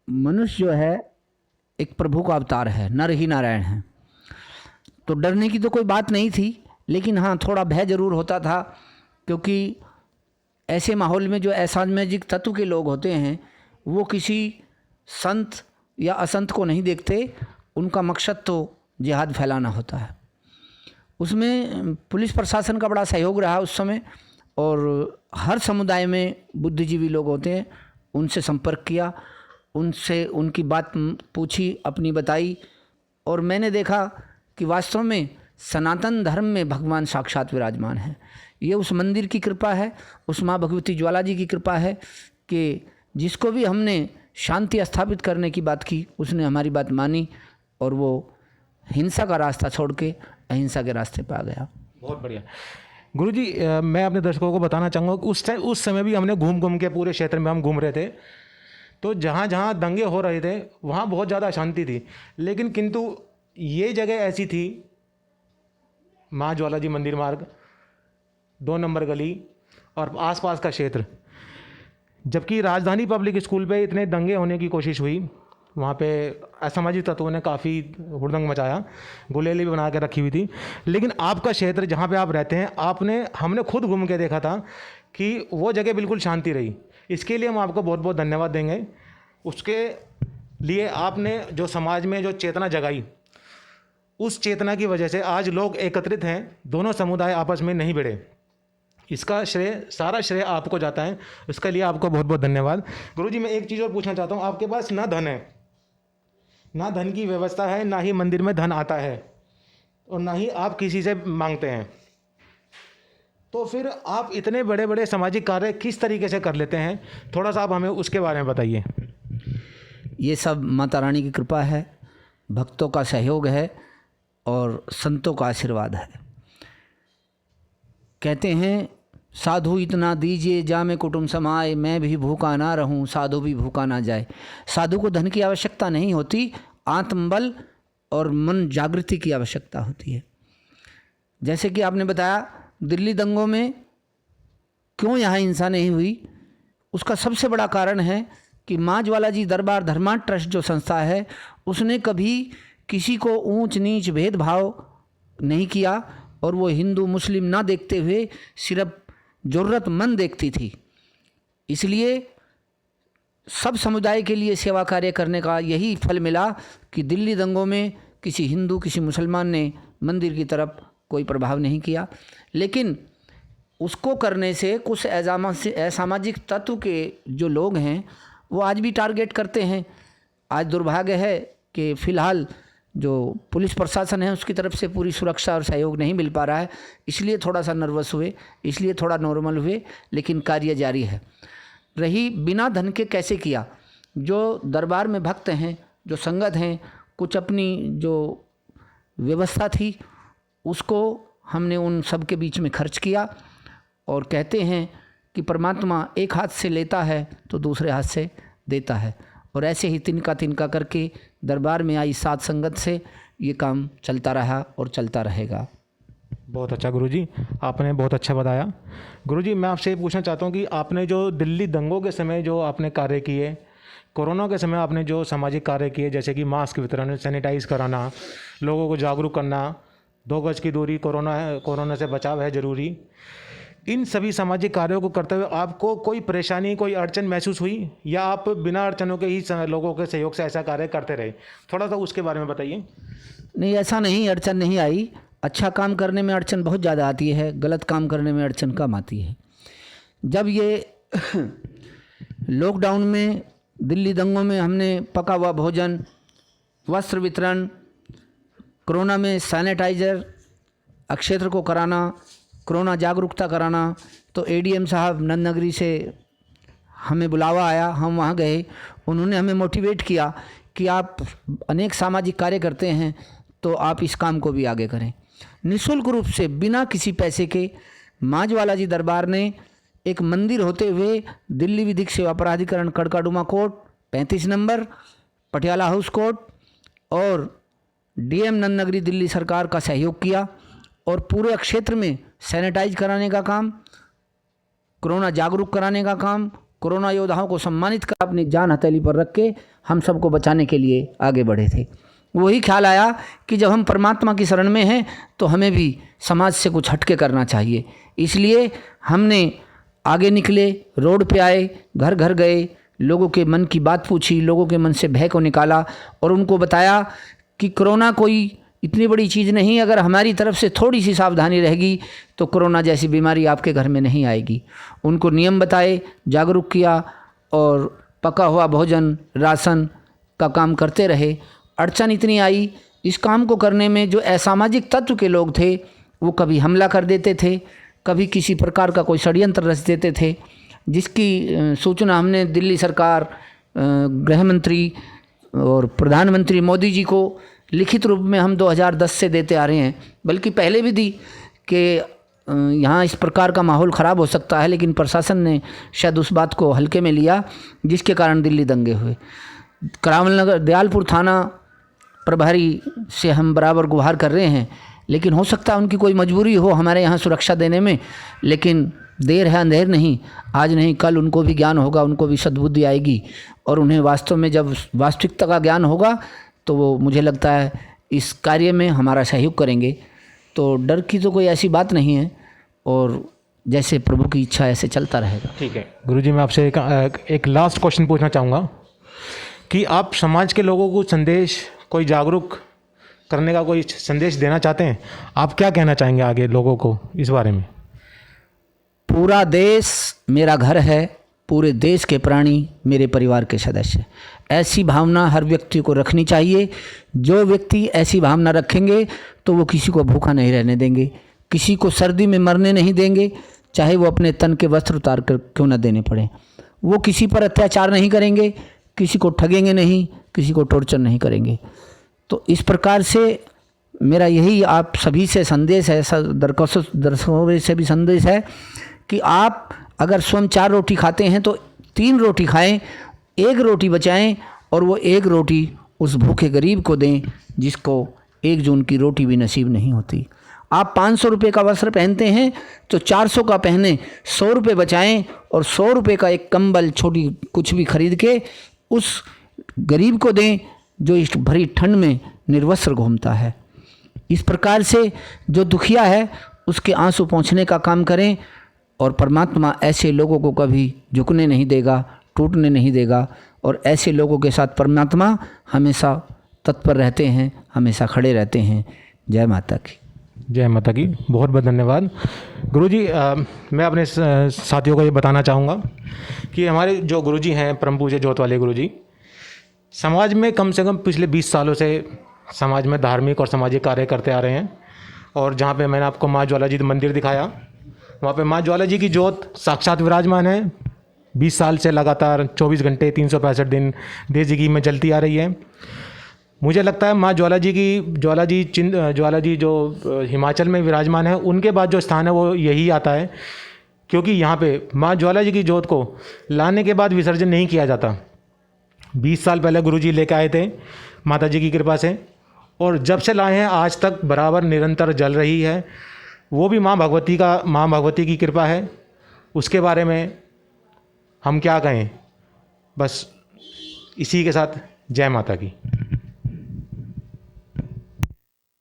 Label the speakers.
Speaker 1: मनुष्य जो है एक प्रभु का अवतार है, नर ही नारायण है। तो डरने की तो कोई बात नहीं थी, लेकिन हाँ थोड़ा भय जरूर होता था, क्योंकि ऐसे माहौल में जो असामाजिक तत्व के लोग होते हैं वो किसी संत या असंत को नहीं देखते, उनका मकसद तो जिहाद फैलाना होता है। उसमें पुलिस प्रशासन का बड़ा सहयोग रहा उस समय, और हर समुदाय में बुद्धिजीवी लोग होते हैं, उनसे संपर्क किया, उनसे उनकी बात पूछी, अपनी बताई, और मैंने देखा कि वास्तव में सनातन धर्म में भगवान साक्षात विराजमान है। ये उस मंदिर की कृपा है, उस माँ भगवती ज्वाला जी की कृपा है कि जिसको भी हमने शांति स्थापित करने की बात की उसने हमारी बात मानी, और वो हिंसा का रास्ता छोड़ के अहिंसा के रास्ते पे आ गया।
Speaker 2: बहुत बढ़िया गुरुजी। मैं अपने दर्शकों को बताना चाहूँगा कि उस समय भी हमने घूम के पूरे क्षेत्र में हम घूम रहे थे, तो जहाँ जहाँ दंगे हो रहे थे वहाँ बहुत ज़्यादा अशांति थी, लेकिन किंतु ये जगह ऐसी थी, माँ ज्वाला जी मंदिर मार्ग, 2 नंबर गली और आसपास का क्षेत्र, जबकि राजधानी पब्लिक स्कूल पे इतने दंगे होने की कोशिश हुई, वहाँ पे असामाजिक तत्वों ने काफ़ी हुड़दंग मचाया, गुलेली भी बना के रखी हुई थी, लेकिन आपका क्षेत्र जहाँ पे आप रहते हैं, हमने खुद घूम के देखा था कि वो जगह बिल्कुल शांति रही। इसके लिए हम आपको बहुत बहुत धन्यवाद देंगे। उसके लिए आपने जो समाज में जो चेतना जगाई, उस चेतना की वजह से आज लोग एकत्रित हैं, दोनों समुदाय आपस में नहीं भिड़े। इसका सारा श्रेय आपको जाता है, उसके लिए आपको बहुत बहुत धन्यवाद। गुरुजी मैं एक चीज़ और पूछना चाहता हूँ, आपके पास ना धन है, ना धन की व्यवस्था है, ना ही मंदिर में धन आता है, और ना ही आप किसी से मांगते हैं, तो फिर आप इतने बड़े बड़े सामाजिक कार्य किस तरीके से कर लेते हैं? थोड़ा सा आप हमें उसके बारे में बताइए।
Speaker 1: ये सब माता रानी की कृपा है, भक्तों का सहयोग है और संतों का आशीर्वाद है। कहते हैं साधु इतना दीजिए जामे कुटुंब समाए, मैं भी भूखा ना रहूं साधु भी भूखा ना जाए। साधु को धन की आवश्यकता नहीं होती, आत्मबल और मन जागृति की आवश्यकता होती है। जैसे कि आपने बताया दिल्ली दंगों में क्यों यहाँ हिंसा नहीं हुई, उसका सबसे बड़ा कारण है कि माँ ज्वाला जी दरबार धर्मार्थ ट्रस्ट जो संस्था है, उसने कभी किसी को ऊंच नीच भेदभाव नहीं किया, और वो हिंदू मुस्लिम ना देखते हुए सिर्फ ज़रूरतमंद देखती थी। इसलिए सब समुदाय के लिए सेवा कार्य करने का यही फल मिला कि दिल्ली दंगों में किसी हिंदू किसी मुसलमान ने मंदिर की तरफ कोई प्रभाव नहीं किया। लेकिन उसको करने से कुछ असामाजिक तत्व के जो लोग हैं वो आज भी टारगेट करते हैं। आज दुर्भाग्य है कि फ़िलहाल जो पुलिस प्रशासन है उसकी तरफ से पूरी सुरक्षा और सहयोग नहीं मिल पा रहा है, इसलिए थोड़ा सा नर्वस हुए, इसलिए थोड़ा नॉर्मल हुए, लेकिन कार्य जारी है। रही बिना धन के कैसे किया, जो दरबार में भक्त हैं, जो संगत हैं, कुछ अपनी जो व्यवस्था थी उसको हमने उन सब के बीच में खर्च किया, और कहते हैं कि परमात्मा एक हाथ से लेता है तो दूसरे हाथ से देता है, और ऐसे ही तिनका तिनका करके दरबार में आई साध संगत से ये काम चलता रहा और चलता रहेगा।
Speaker 2: बहुत अच्छा गुरुजी, आपने बहुत अच्छा बताया। गुरुजी मैं आपसे ये पूछना चाहता हूँ कि आपने जो दिल्ली दंगों के समय जो आपने कार्य किए, कोरोना के समय आपने जो सामाजिक कार्य किए, जैसे कि मास्क वितरण, सैनिटाइज कराना, लोगों को जागरूक करना, 2 गज की दूरी, कोरोना से बचाव है ज़रूरी, इन सभी सामाजिक कार्यों को करते हुए आपको कोई परेशानी, कोई अड़चन महसूस हुई, या आप बिना अड़चनों के ही लोगों के सहयोग से ऐसा कार्य करते रहे? थोड़ा सा उसके बारे में बताइए।
Speaker 1: नहीं, ऐसा नहीं, अड़चन नहीं आई। अच्छा काम करने में अड़चन बहुत ज़्यादा आती है, गलत काम करने में अड़चन कम आती है। जब ये लॉकडाउन में दिल्ली दंगों में हमने पका हुआ भोजन, वस्त्र वितरण, कोरोना में सैनिटाइज़र क्षेत्र को कराना, कोरोना जागरूकता कराना, तो एडीएम साहब नंद नगरी से हमें बुलावा आया, हम वहाँ गए, उन्होंने हमें मोटिवेट किया कि आप अनेक सामाजिक कार्य करते हैं तो आप इस काम को भी आगे करें। निःशुल्क रूप से बिना किसी पैसे के माँ ज्वाला जी दरबार ने एक मंदिर होते हुए दिल्ली विधिक सेवा प्राधिकरण Karkardooma court 35 number Patiala house court और डीएम नंद नगरी दिल्ली सरकार का सहयोग किया, और पूरे क्षेत्र में सैनिटाइज कराने का काम, कोरोना जागरूक कराने का काम कोरोना योद्धाओं को सम्मानित कर अपनी जान हथेली पर रख के हम सबको बचाने के लिए आगे बढ़े थे। वही ख्याल आया कि जब हम परमात्मा की शरण में हैं तो हमें भी समाज से कुछ हटके करना चाहिए। इसलिए हमने आगे निकले, रोड पे आए, घर घर गए, लोगों के मन की बात पूछी, लोगों के मन से भय को निकाला और उनको बताया कि कोरोना कोई इतनी बड़ी चीज़ नहीं, अगर हमारी तरफ से थोड़ी सी सावधानी रहेगी तो कोरोना जैसी बीमारी आपके घर में नहीं आएगी। उनको नियम बताए, जागरूक किया और पका हुआ भोजन, राशन का काम करते रहे। अड़चन इतनी आई, इस काम को करने में जो असामाजिक तत्व के लोग थे वो कभी हमला कर देते थे, कभी किसी प्रकार का कोई षड्यंत्र रच देते थे, जिसकी सूचना हमने दिल्ली सरकार, गृह मंत्री और प्रधानमंत्री मोदी जी को लिखित रूप में हम 2010 से देते आ रहे हैं, बल्कि पहले भी दी कि यहाँ इस प्रकार का माहौल ख़राब हो सकता है, लेकिन प्रशासन ने शायद उस बात को हल्के में लिया, जिसके कारण दिल्ली दंगे हुए। करावल नगर दयालपुर थाना प्रभारी से हम बराबर गुहार कर रहे हैं, लेकिन हो सकता है उनकी कोई मजबूरी हो हमारे यहाँ सुरक्षा देने में, लेकिन देर है अंधेर नहीं, आज नहीं कल उनको भी ज्ञान होगा, उनको भी सद्बुद्धि आएगी और उन्हें वास्तव में जब वास्तविकता का ज्ञान होगा तो वो मुझे लगता है इस कार्य में हमारा सहयोग करेंगे। तो डर की तो कोई ऐसी बात नहीं है और जैसे प्रभु की इच्छा ऐसे चलता रहेगा।
Speaker 2: ठीक है गुरुजी, मैं आपसे एक लास्ट क्वेश्चन पूछना चाहूँगा कि आप समाज के लोगों को संदेश, कोई जागरूक करने का कोई संदेश देना चाहते हैं, आप क्या कहना चाहेंगे आगे लोगों को इस बारे में?
Speaker 1: पूरा देश मेरा घर है, पूरे देश के प्राणी मेरे परिवार के सदस्य। ऐसी भावना हर व्यक्ति को रखनी चाहिए। जो व्यक्ति ऐसी भावना रखेंगे तो वो किसी को भूखा नहीं रहने देंगे, किसी को सर्दी में मरने नहीं देंगे, चाहे वो अपने तन के वस्त्र उतार कर क्यों न देने पड़े। वो किसी पर अत्याचार नहीं करेंगे, किसी को ठगेंगे नहीं, किसी को टॉर्चर नहीं करेंगे। तो इस प्रकार से मेरा यही आप सभी से संदेश है, दर्शकों से भी संदेश है कि आप अगर स्वयं 4 रोटी खाते हैं तो 3 रोटी खाएं, 1 रोटी बचाएं और वो 1 रोटी उस भूखे गरीब को दें जिसको 1 जून की रोटी भी नसीब नहीं होती। आप 500 रुपये का वस्त्र पहनते हैं तो 400 का पहने, 100 रुपये बचाएं और 100 रुपये का एक कंबल छोटी कुछ भी खरीद के उस गरीब को दें जो इस भरी ठंड में निर्वस्त्र घूमता है। इस प्रकार से जो दुखिया है उसके आंसू पोंछने का काम करें और परमात्मा ऐसे लोगों को कभी झुकने नहीं देगा, टूटने नहीं देगा और ऐसे लोगों के साथ परमात्मा हमेशा तत्पर रहते हैं, हमेशा खड़े रहते हैं। जय माता की।
Speaker 2: जय माता की। बहुत बहुत धन्यवाद गुरुजी। मैं अपने साथियों को ये बताना चाहूँगा कि हमारे जो गुरुजी हैं परम पूज्य जोत वाले गुरुजी, समाज में कम से कम पिछले 20 सालों से समाज में धार्मिक और सामाजिक कार्य करते आ रहे हैं। और जहाँ पे मैंने आपको माँ ज्वाला जी मंदिर दिखाया, वहाँ पे माँ ज्वाला जी की ज्योत साक्षात विराजमान है। 20 साल से लगातार 24 घंटे 365 दिन देश जी घी में जलती आ रही है। मुझे लगता है माँ ज्वाला जी जो हिमाचल में विराजमान है, उनके बाद जो स्थान है वो यही आता है, क्योंकि यहाँ पे माँ ज्वाला जी की ज्योत को लाने के बाद विसर्जन नहीं किया जाता। 20 साल पहले गुरुजी लेके आए थे माता जी की कृपा से, और जब से लाए हैं आज तक बराबर निरंतर जल रही है। वो भी माँ भगवती की कृपा है। उसके बारे में हम क्या कहें, बस इसी के साथ जय माता की।